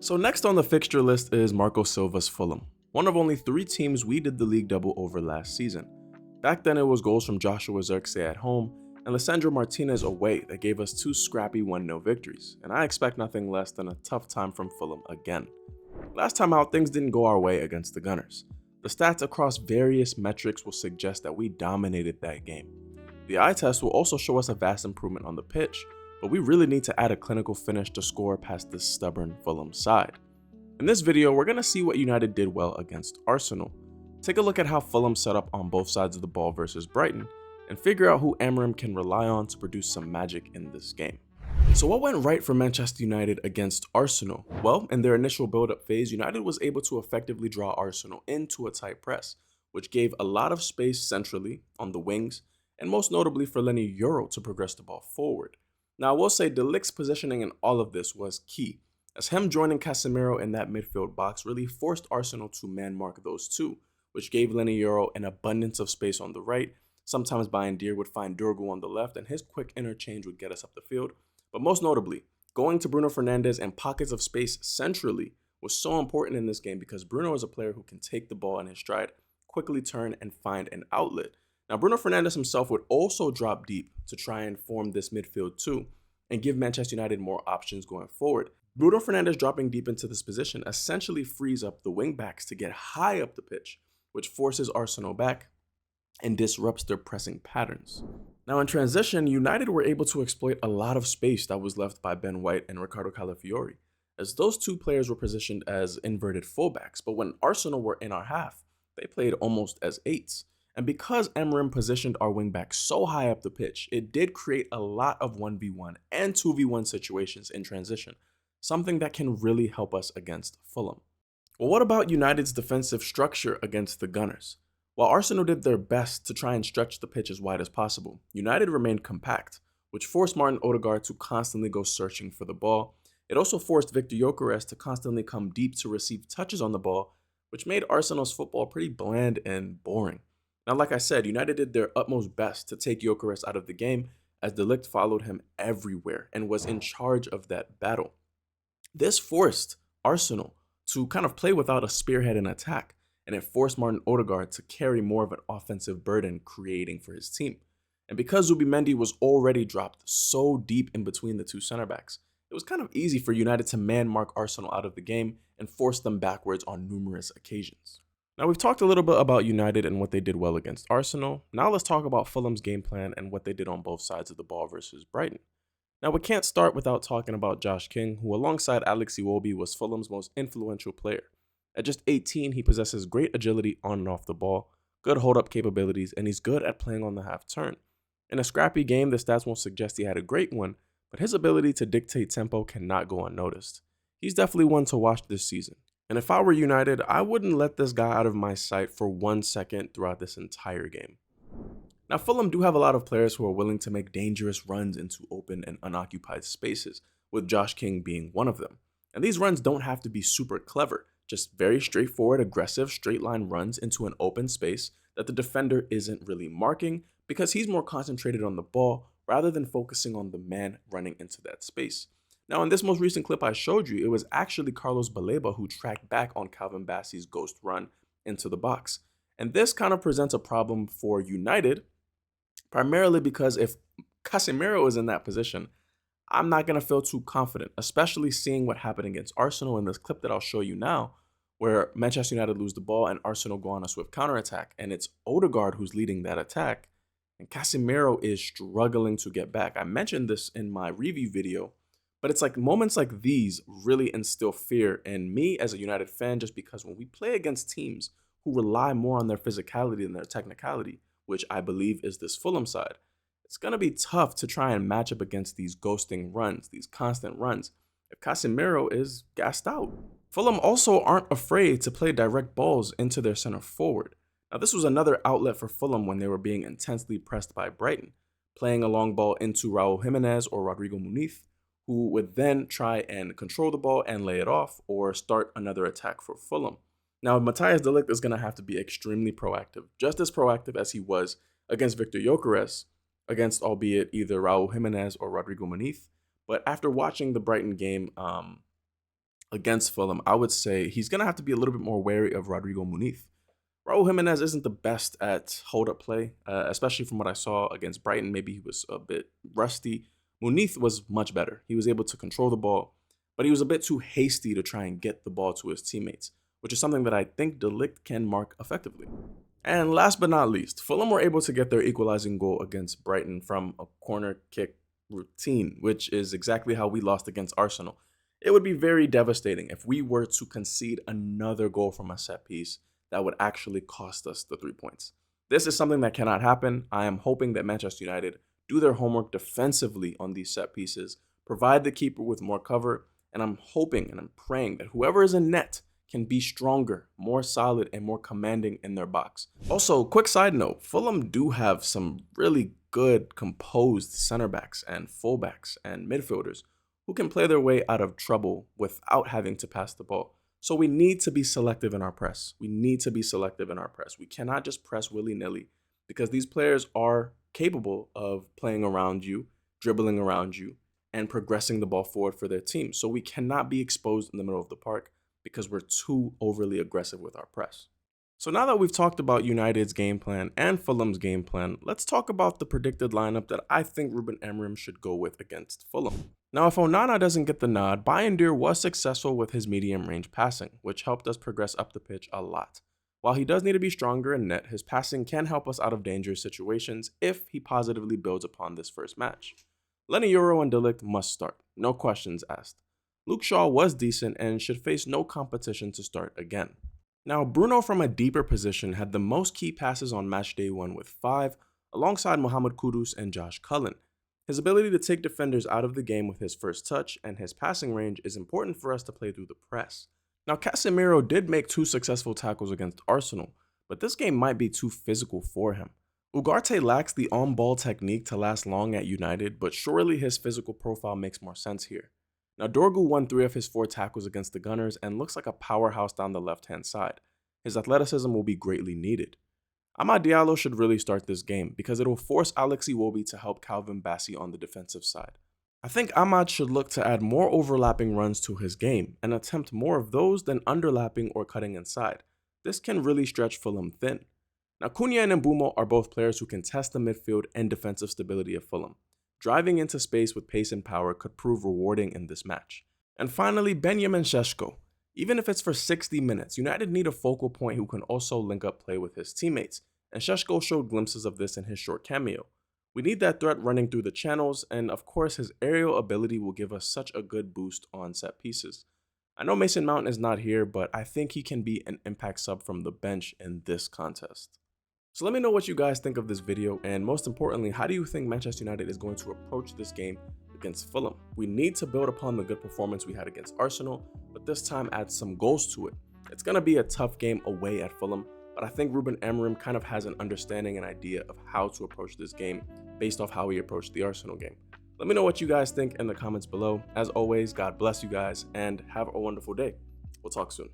So next on the fixture list is Marco Silva's Fulham, one of only 3 teams we did the league double over last season. Back then it was goals from Joshua Zirkzee at home and Lisandro Martinez away that gave us 2 scrappy 1-0 victories, and I expect nothing less than a tough time from Fulham again. Last time out, things didn't go our way against the Gunners. The stats across various metrics will suggest that we dominated that game. The eye test will also show us a vast improvement on the pitch, but we really need to add a clinical finish to score past this stubborn Fulham side. In this video, we're going to see what United did well against Arsenal, take a look at how Fulham set up on both sides of the ball versus Brighton, and figure out who Amorim can rely on to produce some magic in this game. So what went right for Manchester United against Arsenal? Well, in their initial build-up phase, United was able to effectively draw Arsenal into a tight press, which gave a lot of space centrally on the wings, and most notably for Lenny Euro to progress the ball forward. Now I will say De Ligt's positioning in all of this was key, as him joining Casemiro in that midfield box really forced Arsenal to man-mark those two, which gave Lenny Euro an abundance of space on the right. Sometimes Bayindir would find Durgu on the left, and his quick interchange would get us up the field. But most notably, going to Bruno Fernandes and pockets of space centrally was so important in this game because Bruno is a player who can take the ball in his stride, quickly turn, and find an outlet. Now, Bruno Fernandes himself would also drop deep to try and form this midfield too, and give Manchester United more options going forward. Bruno Fernandes dropping deep into this position essentially frees up the wingbacks to get high up the pitch, which forces Arsenal back and disrupts their pressing patterns. Now in transition, United were able to exploit a lot of space that was left by Ben White and Ricardo Calafiori, as those two players were positioned as inverted fullbacks, but when Arsenal were in our half, they played almost as 8s. And because Amorim positioned our wingbacks so high up the pitch, it did create a lot of 1v1 and 2v1 situations in transition, something that can really help us against Fulham. Well, what about United's defensive structure against the Gunners? While Arsenal did their best to try and stretch the pitch as wide as possible, United remained compact, which forced Martin Odegaard to constantly go searching for the ball. It also forced Victor Gyökeres to constantly come deep to receive touches on the ball, which made Arsenal's football pretty bland and boring. Now, like I said, United did their utmost best to take Gyökeres out of the game, as De Ligt followed him everywhere and was in charge of that battle. This forced Arsenal to kind of play without a spearhead in attack, and it forced Martin Odegaard to carry more of an offensive burden creating for his team. And because Zubimendi was already dropped so deep in between the two center backs, it was kind of easy for United to man-mark Arsenal out of the game and force them backwards on numerous occasions. Now we've talked a little bit about United and what they did well against Arsenal. Now let's talk about Fulham's game plan and what they did on both sides of the ball versus Brighton. Now we can't start without talking about Josh King, who alongside Alex Iwobi was Fulham's most influential player. At just 18, he possesses great agility on and off the ball, good hold-up capabilities, and he's good at playing on the half turn. In a scrappy game, the stats won't suggest he had a great one, but his ability to dictate tempo cannot go unnoticed. He's definitely one to watch this season. And if I were United, I wouldn't let this guy out of my sight for 1 second throughout this entire game. Now, Fulham do have a lot of players who are willing to make dangerous runs into open and unoccupied spaces, with Josh King being one of them. And these runs don't have to be super clever, just very straightforward, aggressive, straight line runs into an open space that the defender isn't really marking because he's more concentrated on the ball rather than focusing on the man running into that space. Now, in this most recent clip I showed you, it was actually Carlos Baleba who tracked back on Calvin Bassey's ghost run into the box. And this kind of presents a problem for United, primarily because if Casemiro is in that position, I'm not going to feel too confident, especially seeing what happened against Arsenal in this clip that I'll show you now, where Manchester United lose the ball and Arsenal go on a swift counterattack, and it's Odegaard who's leading that attack, and Casemiro is struggling to get back. I mentioned this in my review video, but it's like moments like these really instill fear in me as a United fan, just because when we play against teams who rely more on their physicality than their technicality, which I believe is this Fulham side, it's going to be tough to try and match up against these ghosting runs, these constant runs, if Casemiro is gassed out. Fulham also aren't afraid to play direct balls into their center forward. Now, this was another outlet for Fulham when they were being intensely pressed by Brighton, playing a long ball into Raul Jimenez or Rodrigo Muniz, who would then try and control the ball and lay it off or start another attack for Fulham. Now, Matthias de Ligt is going to have to be extremely proactive, just as proactive as he was against Victor Gyökeres, against albeit either Raul Jimenez or Rodrigo Muniz. But after watching the Brighton game, against Fulham, I would say he's going to have to be a little bit more wary of Rodrigo Muniz. Raul Jimenez isn't the best at hold-up play, especially from what I saw against Brighton. Maybe he was a bit rusty. Muniz was much better. He was able to control the ball, but he was a bit too hasty to try and get the ball to his teammates, which is something that I think De Ligt can mark effectively. And last but not least, Fulham were able to get their equalizing goal against Brighton from a corner kick routine, which is exactly how we lost against Arsenal. It would be very devastating if we were to concede another goal from a set piece that would actually cost us the 3 points. This is something that cannot happen. I am hoping that Manchester United do their homework defensively on these set pieces, provide the keeper with more cover, and I'm hoping and I'm praying that whoever is in net can be stronger, more solid, and more commanding in their box. Also, quick side note, Fulham do have some really good composed center backs and fullbacks and midfielders who can play their way out of trouble without having to pass the ball. So we need to be selective in our press. We cannot just press willy-nilly because these players are capable of playing around you, dribbling around you, and progressing the ball forward for their team. So we cannot be exposed in the middle of the park because we're too overly aggressive with our press. So now that we've talked about United's game plan and Fulham's game plan, let's talk about the predicted lineup that I think Ruben Amorim should go with against Fulham. Now, if Onana doesn't get the nod, Bayindir was successful with his medium-range passing, which helped us progress up the pitch a lot. While he does need to be stronger in net, his passing can help us out of dangerous situations if he positively builds upon this first match. Lenny Euro and De Ligt must start, no questions asked. Luke Shaw was decent and should face no competition to start again. Now, Bruno from a deeper position had the most key passes on match day 1 with 5, alongside Mohamed Kudus and Josh Cullen. His ability to take defenders out of the game with his first touch and his passing range is important for us to play through the press. Now, Casemiro did make 2 successful tackles against Arsenal, but this game might be too physical for him. Ugarte lacks the on-ball technique to last long at United, but surely his physical profile makes more sense here. Now, Dorgu won 3 of his 4 tackles against the Gunners and looks like a powerhouse down the left-hand side. His athleticism will be greatly needed. Amad Diallo should really start this game because it will force Alex Iwobi to help Calvin Bassey on the defensive side. I think Amad should look to add more overlapping runs to his game and attempt more of those than underlapping or cutting inside. This can really stretch Fulham thin. Now, Cunha and Mbeumo are both players who can test the midfield and defensive stability of Fulham. Driving into space with pace and power could prove rewarding in this match. And finally, Benjamin Šeško. Even if it's for 60 minutes, United need a focal point who can also link up play with his teammates, and Šeško showed glimpses of this in his short cameo. We need that threat running through the channels, and of course his aerial ability will give us such a good boost on set pieces. I know Mason Mount is not here, but I think he can be an impact sub from the bench in this contest. So let me know what you guys think of this video, and most importantly, how do you think Manchester United is going to approach this game against Fulham? We need to build upon the good performance we had against Arsenal, but this time add some goals to it. It's going to be a tough game away at Fulham, but I think Ruben Amorim kind of has an understanding and idea of how to approach this game based off how he approached the Arsenal game. Let me know what you guys think in the comments below. As always, God bless you guys and have a wonderful day. We'll talk soon.